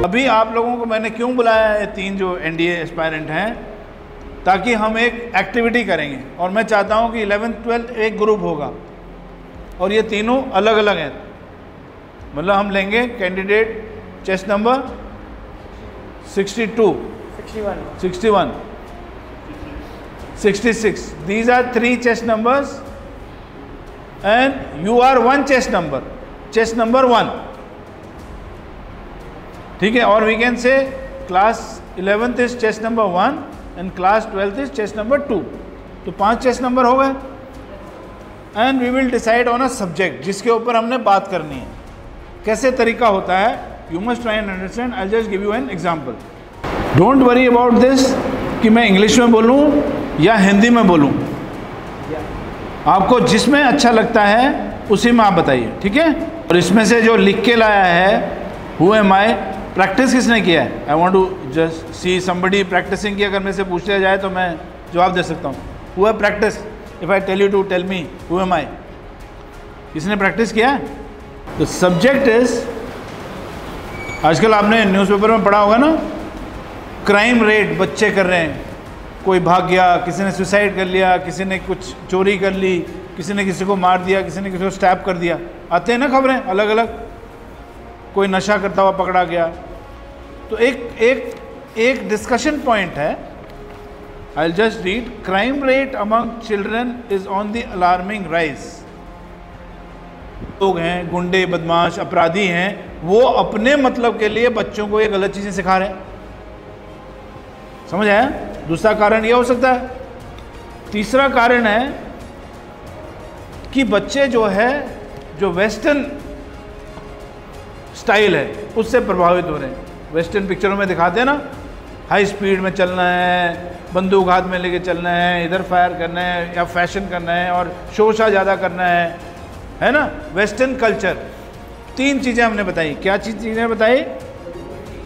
अभी आप लोगों को मैंने क्यों बुलाया है, 3 जो एनडीए एस्पायरेंट हैं, ताकि हम एक एक्टिविटी करेंगे और मैं चाहता हूं कि 11th 12th एक ग्रुप होगा और ये तीनों अलग अलग हैं। मतलब हम लेंगे candidate chest number 62, 61, 66, these are 3 chest numbers and you are 1 chest number 1, ठीक है। और we can say class 11th is chest number 1 and class 12th is chest number 2, तो 5 चेस्ट नंबर हो गए। And we will decide on a subject जिसके ऊपर हमने बात करनी है। कैसे तरीका होता है, you must try and understand. I just give you an example. Don't worry about this कि मैं इंग्लिश में बोलूँ या हिंदी में बोलूँ, आपको जिसमें अच्छा लगता है उसी में आप बताइए, ठीक है। और इसमें से जो लिख के लाया है हु एम आई, प्रैक्टिस किसने किया है? I want to just see somebody practicing की। अगर मेरे से पूछ लिया जाए तो मैं जवाब दे सकता हूँ। Who have practice? If I tell you to tell me who am I, किसने प्रैक्टिस किया है? द सब्जेक्ट इज, आजकल आपने न्यूज़पेपर में पढ़ा होगा ना, क्राइम रेट बच्चे कर रहे हैं, कोई भाग गया, किसी ने सुसाइड कर लिया, किसी ने कुछ चोरी कर ली, किसी ने किसी को मार दिया, किसी ने किसी को स्टैप कर दिया, आते हैं ना खबरें अलग अलग। कोई नशा करता हुआ पकड़ा गया। तो एक डिस्कशन पॉइंट है। I will just read, crime rate among children is on the alarming rise. लोग हैं, गुंडे, बदमाश, अपराधी हैं, वो अपने मतलब के लिए बच्चों को ये गलत चीजें सिखा रहे हैं। समझ आया? दूसरा कारण यह हो सकता है। तीसरा कारण है कि बच्चे जो है, जो वेस्टर्न स्टाइल है उससे प्रभावित हो रहे हैं। वेस्टर्न पिक्चरों में दिखाते हैं ना, हाई स्पीड में चलना है, बंदूक हाथ में लेके चलना है, इधर फायर करना है या फैशन करना है और शोशा ज़्यादा करना है ना, वेस्टर्न कल्चर। 3 चीज़ें हमने बताई। क्या चीज़ें बताई?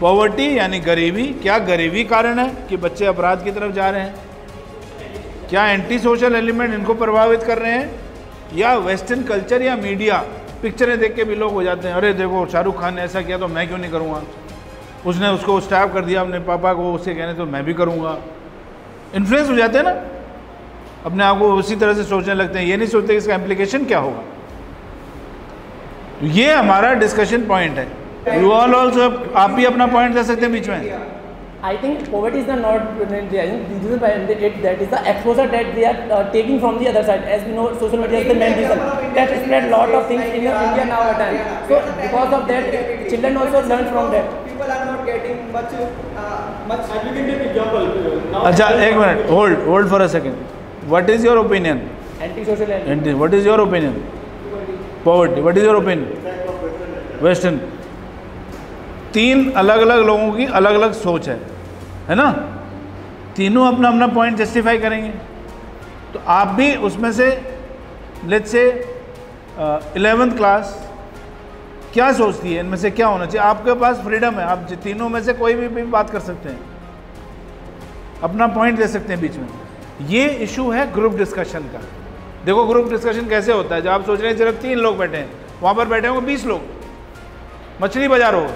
पॉवर्टी यानी गरीबी। क्या गरीबी कारण है कि बच्चे अपराध की तरफ जा रहे हैं? क्या एंटी सोशल एलिमेंट इनको प्रभावित कर रहे हैं? या वेस्टर्न कल्चर या मीडिया? पिक्चरें देख के भी लोग हो जाते हैं, अरे देखो शाहरुख खान ने ऐसा किया तो मैं क्यों नहीं करूँगा, उसने उसको स्टैप कर दिया अपने पापा को, उसके कहने तो मैं भी करूँगा। इन्फ्लुएंस हो जाते हैं ना, अपने आप को उसी तरह से सोचने लगते हैं, ये नहीं सोचते कि इसका इम्प्लीकेशन क्या होगा। तो ये हमारा डिस्कशन पॉइंट है। यू ऑल ऑल्सो, आप भी अपना पॉइंट दे सकते हैं बीच में। I think poverty is the not reason behind it, that is the exposure that they are taking from the other side. As we know, social media is the main reason that spread lot of things in India nowadays. So because of that, children also learn from that. People are not getting much. I will give an example. अच्छा, एक minute, hold for a second. What is your opinion? Anti-social element. What is your opinion? Poverty. What is your opinion? Western. 3 अलग अलग लोगों की अलग अलग सोच है ना। तीनों अपना अपना पॉइंट जस्टिफाई करेंगे। तो आप भी उसमें से लेट्स से 11th क्लास क्या सोचती है, इनमें से क्या होना चाहिए? आपके पास फ्रीडम है, आप तीनों में से कोई भी बात कर सकते हैं, अपना पॉइंट दे सकते हैं बीच में। ये इशू है ग्रुप डिस्कशन का। देखो ग्रुप डिस्कशन कैसे होता है। जब आप सोच रहे हैं सिर्फ 3 लोग बैठे हैं, वहाँ पर बैठे होंगे 20 लोग, मछली बाजार होगा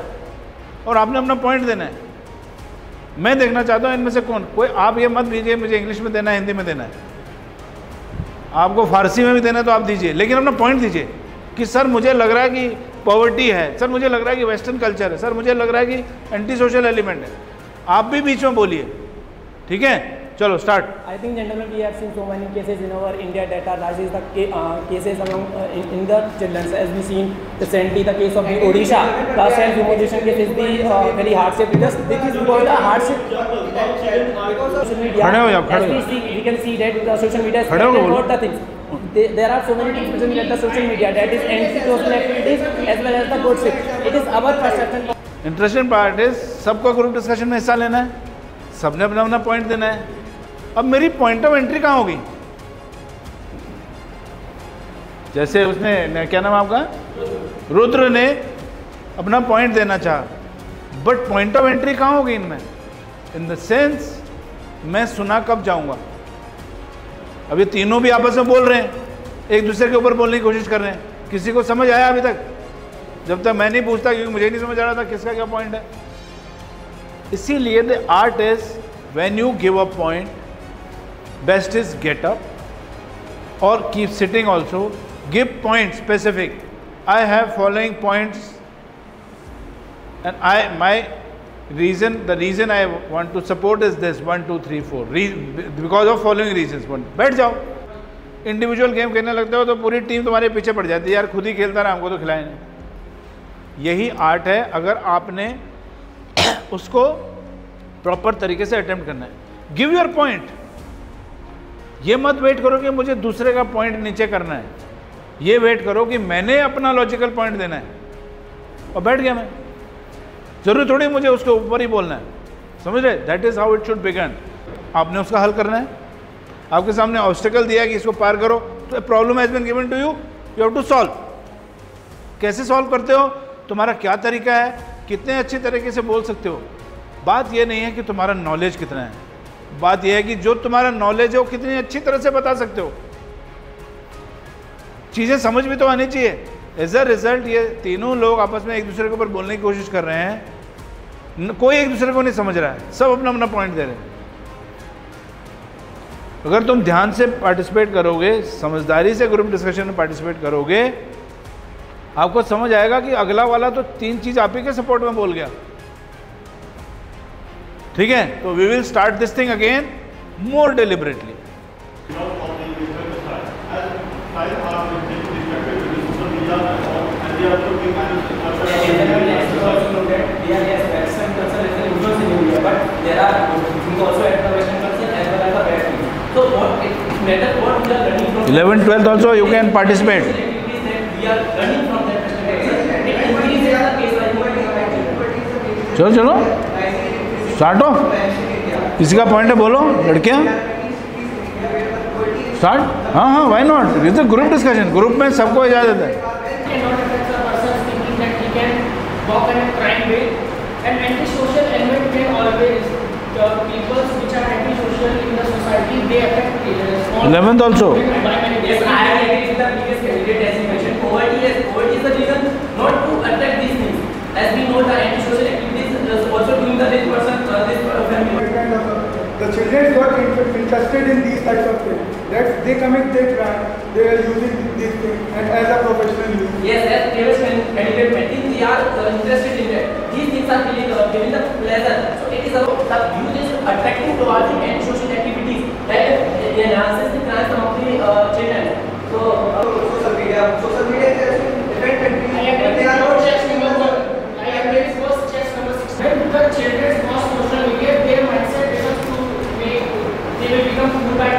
और आपने अपना पॉइंट देना है। मैं देखना चाहता हूँ इनमें से कौन, कोई आप ये मत दीजिए मुझे इंग्लिश में देना है, हिंदी में देना है, आपको फारसी में भी देना है तो आप दीजिए, लेकिन अपना पॉइंट दीजिए कि सर मुझे लग रहा है कि पॉवर्टी है, सर मुझे लग रहा है कि वेस्टर्न कल्चर है, सर मुझे लग रहा है कि एंटी सोशल एलिमेंट है। आप भी बीच में बोलिए, ठीक है? चलो start. I think gentlemen, we have seen so many cases in our India that are rises the cases among in the children, as we seen recently the case of the Odisha, the self-immolation case is the very hardship. Just this is because the hardship social media. As we can see that the social media is about the things. There are so many things present the social media that is anti-social activities as well as the gossip. It is our perception. Interesting part is सबको group discussion में हिस्सा लेना है, सबने अपना अपना point देना है। अब मेरी पॉइंट ऑफ एंट्री कहाँ होगी? जैसे उसने क्या नाम आपका, रुद्र ने अपना पॉइंट देना चाहा, बट पॉइंट ऑफ एंट्री कहाँ होगी इनमें? इन द सेंस मैं सुना कब जाऊंगा। अब ये तीनों भी आपस में बोल रहे हैं, एक दूसरे के ऊपर बोलने की कोशिश कर रहे हैं। किसी को समझ आया अभी तक? जब तक मैं नहीं पूछता, क्योंकि मुझे नहीं समझ आ रहा था किसका क्या पॉइंट है। इसीलिए the art is when you give a point, best is get up और keep sitting also, give point specific. I have following points and my reason, the reason I want to support is this 1 2 3 4 because of following reasons. बैठ जाओ. Individual game खेलने लगते हो तो पूरी team तुम्हारे पीछे पड़ जाती है, यार खुद ही खेलता रहा, हमको तो खिलाए नहीं. यही आर्ट है अगर आपने उसको प्रॉपर तरीके से अटेम्प्ट करना है. Give your point. ये मत वेट करो कि मुझे दूसरे का पॉइंट नीचे करना है, ये वेट करो कि मैंने अपना लॉजिकल पॉइंट देना है और बैठ गया मैं. जरूरी थोड़ी मुझे उसके ऊपर ही बोलना है, समझ रहे? That is how it should begin. आपने उसका हल करना है. आपके सामने ऑब्स्टिकल दिया है कि इसको पार करो, तो problem has been given to you, you have to solve. कैसे सॉल्व करते हो, तुम्हारा क्या तरीका है, कितने अच्छी तरीके से बोल सकते हो. बात यह नहीं है कि तुम्हारा नॉलेज कितना है, बात यह है कि जो तुम्हारा नॉलेज है वो कितनी अच्छी तरह से बता सकते हो. चीज़ें समझ भी तो आनी चाहिए. एज अ रिजल्ट ये तीनों लोग आपस में एक दूसरे के ऊपर बोलने की कोशिश कर रहे हैं, कोई एक दूसरे को नहीं समझ रहा है, सब अपना अपना पॉइंट दे रहे हैं. अगर तुम ध्यान से पार्टिसिपेट करोगे, समझदारी से ग्रुप डिस्कशन में पार्टिसिपेट करोगे, आपको समझ आएगा कि अगला वाला तो 3 चीज आप ही के सपोर्ट में बोल गया. ठीक है, तो we will start this thing again more deliberately. So what it matter what we are learning from 11th 12th also you can participate. We are learning from that चलो चलो स्टार्ट हो. किसी का पॉइंट है बोलो लड़कियां, स्टार्ट. हाँ हाँ why not, it's a group discussion, group में सबको इजाजत है. walk in a crime way, and antisocial element may always the people which are antisocial in the society, they affect small 11th also. Yes, I agree with the previous candidate as you mentioned. Poverty is the reason not to attract these things. As we know, the antisocial activities is also doing the this person this family. The children got interested in these types of things. That they commit their crime, they are using these things and as a professional use. Yes, as previous candidate mentioned, they are interested in that. These things are giving the pleasure. So it is about the youth is attracting towards the antisocial activities that enhances the crime of the children. So social media is different countries. They are not just number 1. I agree with first chess number 6. When the children watch social media, their mindset becomes to make, they will become good at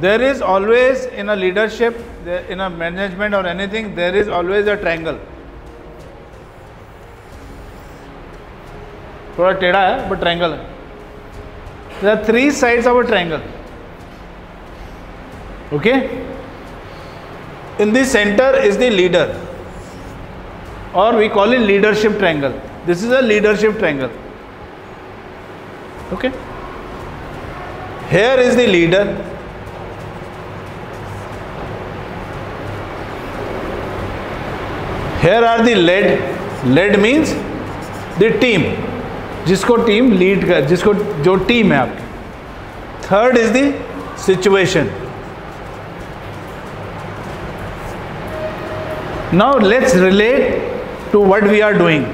There is always in a leadership, in a management or anything, there is always a triangle. थोड़ा टेढ़ा है but triangle है. There are 3 sides of a triangle. Okay? In the center is the leader, or we call it leadership triangle. This is a leadership triangle. Okay? Here is the leader. Here are the led. Led means the team, जिसको team lead कर, जिसको जो team है आपकी. Third is the situation. Now let's relate to what we are doing.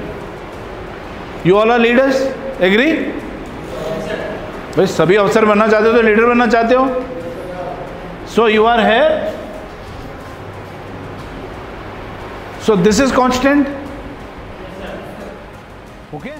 You all are leaders, agree? भाई सभी अफसर बनना चाहते हो तो लीडर बनना चाहते हो. So you are here. So this is constant. Okay.